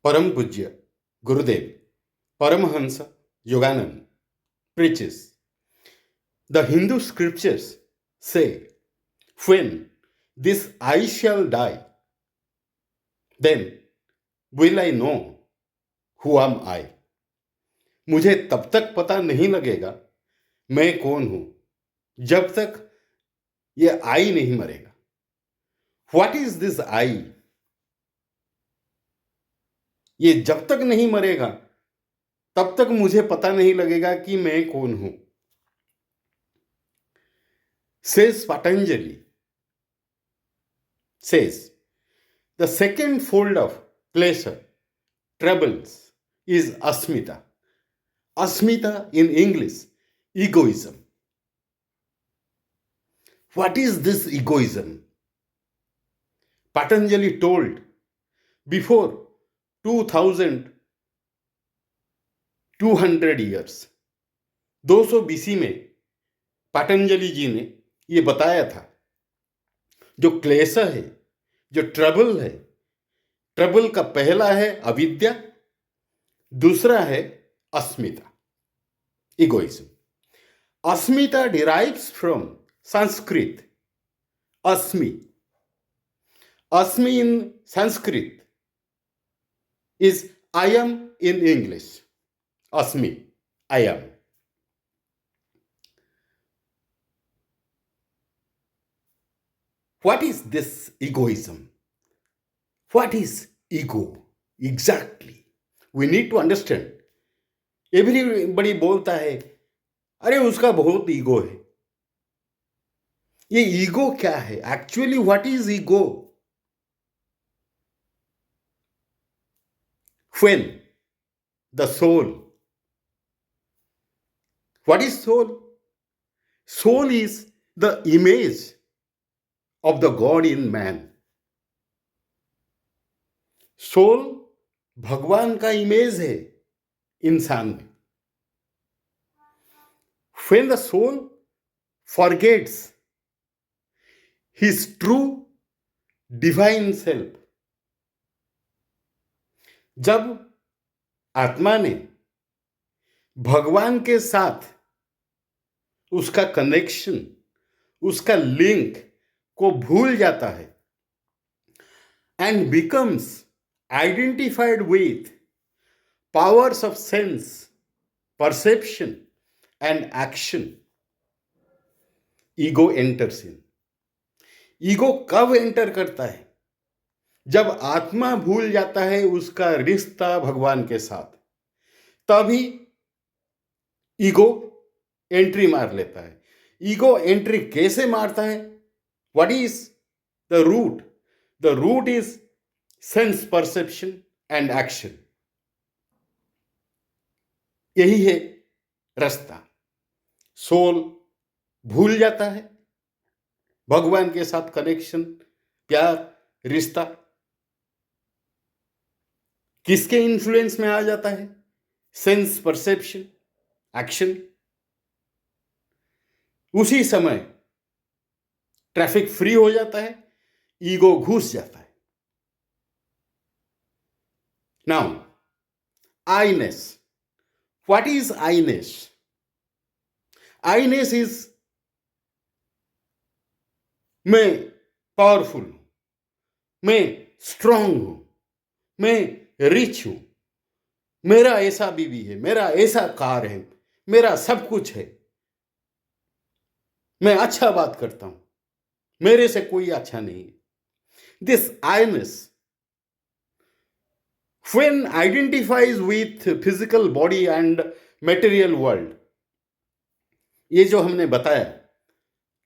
परम पूज्य गुरुदेव Paramahansa Yoganand preaches. The Hindu scriptures say, when this I shall die, then will I know who am I. मुझे तब तक पता नहीं लगेगा मैं कौन हूं जब तक ये आई नहीं मरेगा. What is this I? ये जब तक नहीं मरेगा तब तक मुझे पता नहीं लगेगा कि मैं कौन हूं. Says Patanjali, says the second fold of pleasure, troubles, is asmita. Asmita in English, egoism. What is this egoism? Patanjali told before 2200 years, 200 BC में पतंजलि जी ने ये बताया था. जो क्लेश है, जो ट्रबल है, ट्रबल का पहला है अविद्या, दूसरा है अस्मिता, egoism. Asmita derives from Sanskrit, asmi. Asmi in Sanskrit is I am in English. Asmi, I am. What is this egoism? What is ego exactly? We need to understand. Everybody बोलता है अरे उसका बहुत ईगो है. ये ego क्या है? Actually what is ego? When the soul, what is soul? Soul is the image of the God in man. Soul भगवान का इमेज है इंसान में. When the soul forgets his true divine self, जब आत्मा ने भगवान के साथ उसका कनेक्शन, उसका लिंक को भूल जाता है and becomes identified with powers of sense, perception and action, ego enters in. Ego कब एंटर करता है? जब आत्मा भूल जाता है उसका रिश्ता भगवान के साथ, तभी ईगो एंट्री मार लेता है. ईगो एंट्री कैसे मारता है? What is the route? The route is sense perception and action. यही है रास्ता. सोल भूल जाता है भगवान के साथ कनेक्शन, प्यार, रिश्ता. किसके इन्फ्लुएंस में आ जाता है? Sense perception, action. उसी समय ट्रैफिक फ्री हो जाता है, ईगो घुस जाता है. नाउ आईनेस. What is आईनेस? आईनेस इज मैं पावरफुल हूं, मैं स्ट्रांग हूं, मैं रिच हूं, मेरा ऐसा बीवी है, मेरा ऐसा कार है, मेरा सब कुछ है, मैं अच्छा बात करता हूं, मेरे से कोई अच्छा नहीं है. This आईनेस when identifies with physical body and material world, ये जो हमने बताया,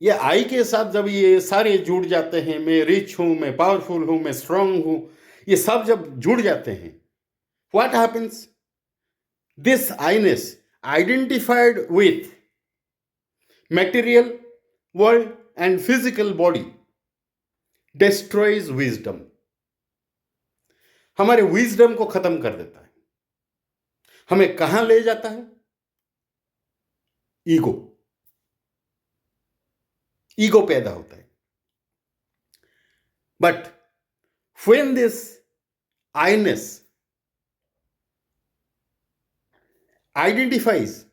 ये आई के साथ जब ये सारे जुड़ जाते हैं, मैं रिच हूं, मैं पावरफुल हूं, मैं स्ट्रांग हूं, ये सब जब जुड़ जाते हैं, what happens? This आईनेस identified with material world and physical body destroys wisdom. हमारे विजडम को खत्म कर देता है. हमें कहां ले जाता है? ईगो. ईगो पैदा होता है. But when this I-ness identifies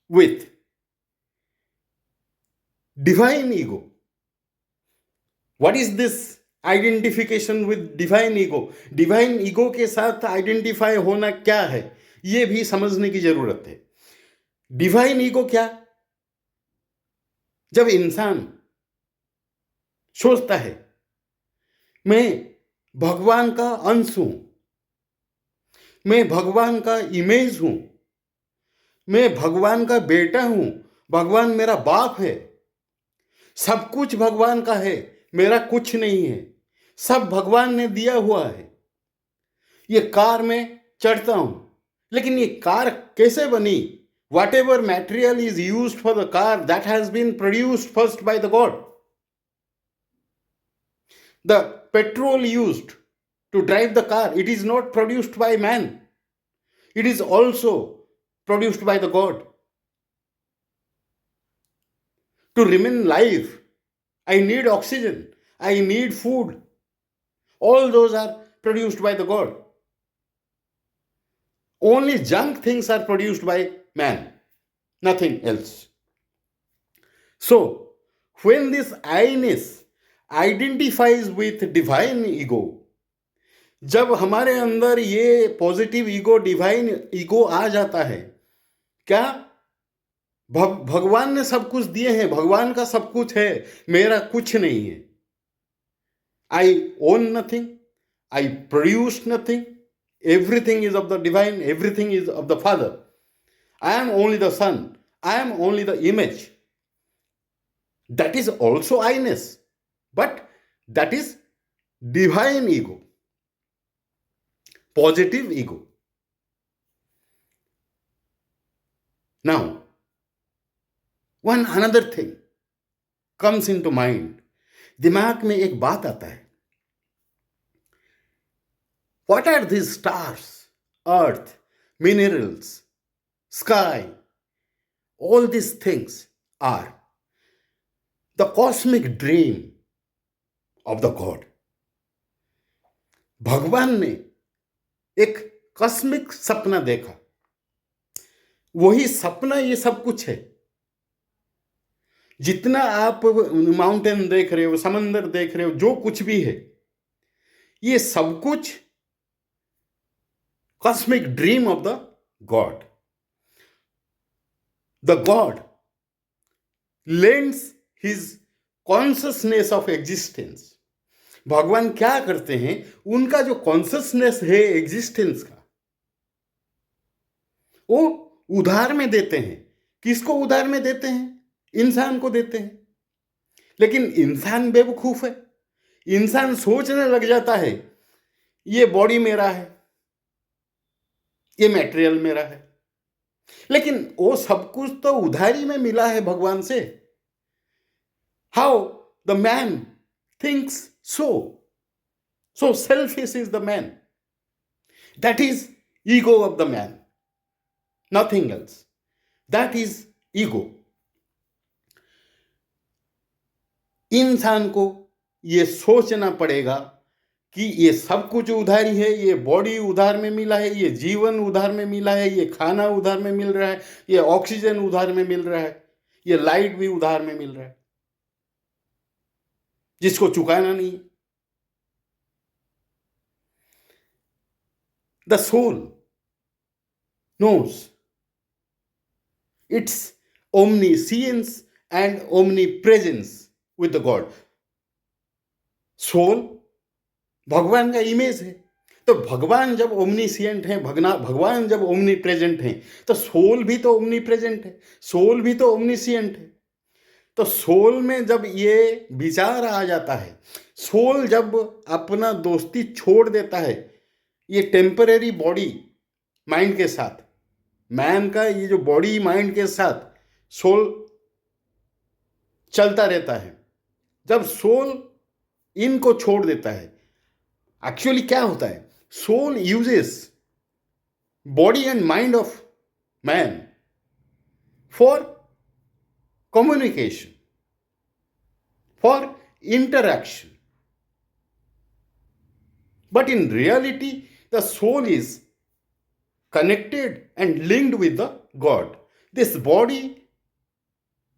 with divine ego. What is this identification with divine ego? Divine ego के साथ आइडेंटिफाई होना क्या है, यह भी समझने की जरूरत है. डिवाइन ईगो क्या? जब इंसान सोचता है मैं भगवान का अंश हूं, मैं भगवान का इमेज हूं, मैं भगवान का बेटा हूं, भगवान मेरा बाप है, सब कुछ भगवान का है, मेरा कुछ नहीं है, सब भगवान ने दिया हुआ है. ये कार में चढ़ता हूं, लेकिन ये कार कैसे बनी? Whatever material is used for the car, that has been produced first by the God. The petrol used to drive the car, it is not produced by man. It is also produced by the God. To remain alive, I need oxygen, I need food. All those are produced by the God. Only junk things are produced by man, nothing else. So, when this I-ness identifies with divine ego, जब हमारे अंदर ये positive ego, divine ego आ जाता है, क्या भगवान ने सब कुछ दिए हैं, भगवान का सब कुछ है, मेरा कुछ नहीं है. I own nothing, I produce nothing, everything is of the divine, everything is of the father. I am only the son, I am only the image. That is also Iness, but that is divine ego, positive ego. Now, one another thing comes into mind. दिमाग में एक बात आता है. What are these stars, earth, minerals, sky? All these things are the cosmic dream of the God. भगवान ने एक cosmic सपना देखा, वही सपना ये सब कुछ है. जितना आप माउंटेन देख रहे हो, समंदर देख रहे हो, जो कुछ भी है, ये सब कुछ cosmic dream of the God. The God lends his consciousness of existence. भगवान क्या करते हैं, उनका जो कॉन्शियसनेस है एग्जिस्टेंस का, वो उधार में देते हैं. किसको उधार में देते हैं? इंसान को देते हैं. लेकिन इंसान बेवकूफ है. इंसान सोचने लग जाता है ये बॉडी मेरा है, ये मटेरियल मेरा है. लेकिन वो सब कुछ तो उधारी में मिला है भगवान से. How the man thinks so. So selfish is the man. That is ego of the man. Nothing else. That is ego. इंसान को ये सोचना पड़ेगा कि ये सब कुछ उधारी है, ये बॉडी उधार में मिला है, ये जीवन उधार में मिला है, ये खाना उधार में मिल रहा है, ये ऑक्सीजन उधार में मिल रहा है, ये लाइट भी उधार में मिल रहा है, जिसको चुकाना नहीं. The soul knows its omniscience and omnipresence with the God. Soul भगवान का इमेज है, तो भगवान जब ओमनीसिएंट है, भगवान जब ओमनी प्रेजेंट है, तो सोल भी तो ओमनी प्रेजेंट है, सोल भी तो ओमनीसिएंट है. तो सोल में जब ये विचार आ जाता है, सोल जब अपना दोस्ती छोड़ देता है ये टेम्परेरी बॉडी माइंड के साथ, मैन का ये जो बॉडी माइंड के साथ सोल चलता रहता है, जब सोल इनको छोड़ देता है, एक्चुअली क्या होता है, soul uses body and mind of man for communication, for interaction. But in reality, the soul is connected and linked with the God. This body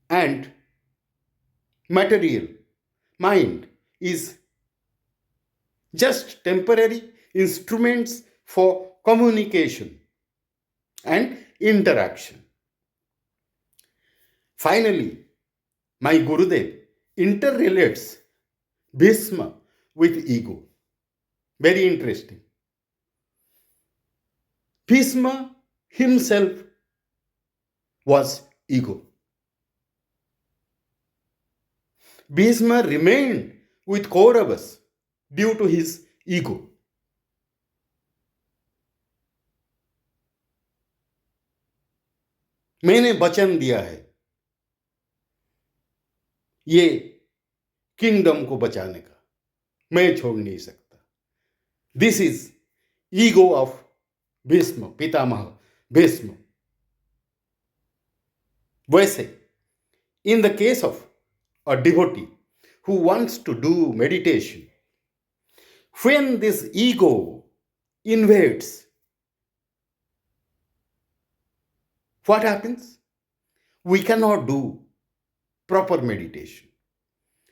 and material mind is just temporary instruments for communication and interaction. Finally, my Gurudev interrelates Bhishma with ego. Very interesting. Bhishma himself was ego. Bhishma remained with Kauravas due to his ego. मैंने वचन दिया है ये kingdom को बचाने का, मैं छोड़ नहीं सकता. This is ego of Bhishma, Pitamah Bhishma. वैसे in the case of a devotee who wants to do meditation, when this ego invades, what happens? We cannot do proper meditation.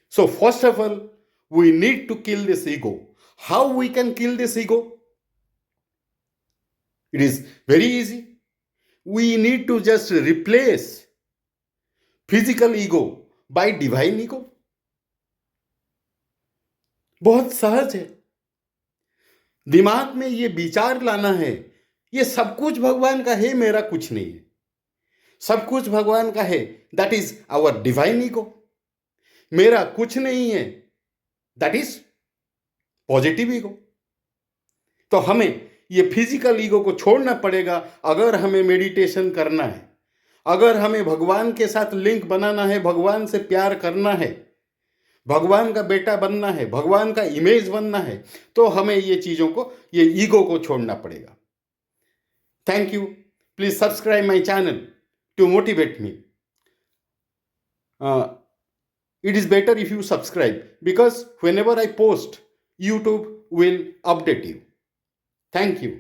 So first of all, we need to kill this ego. How we can kill this ego? It is very easy. We need to just replace physical ego by divine ego. बहुत सहज है. दिमाग में ये विचार लाना है, ये सब कुछ भगवान का है, मेरा कुछ नहीं है. सब कुछ भगवान का है, that is our divine ego. मेरा कुछ नहीं है, दैट इज पॉजिटिव ईगो. तो हमें ये फिजिकल ईगो को छोड़ना पड़ेगा अगर हमें मेडिटेशन करना है, अगर हमें भगवान के साथ लिंक बनाना है, भगवान से प्यार करना है, भगवान का बेटा बनना है, भगवान का इमेज बनना है, तो हमें ये चीज़ों को, ये ईगो को छोड़ना पड़ेगा. Thank you. Please subscribe my channel to motivate me. It is better if you subscribe because whenever I post, YouTube will update you. Thank you.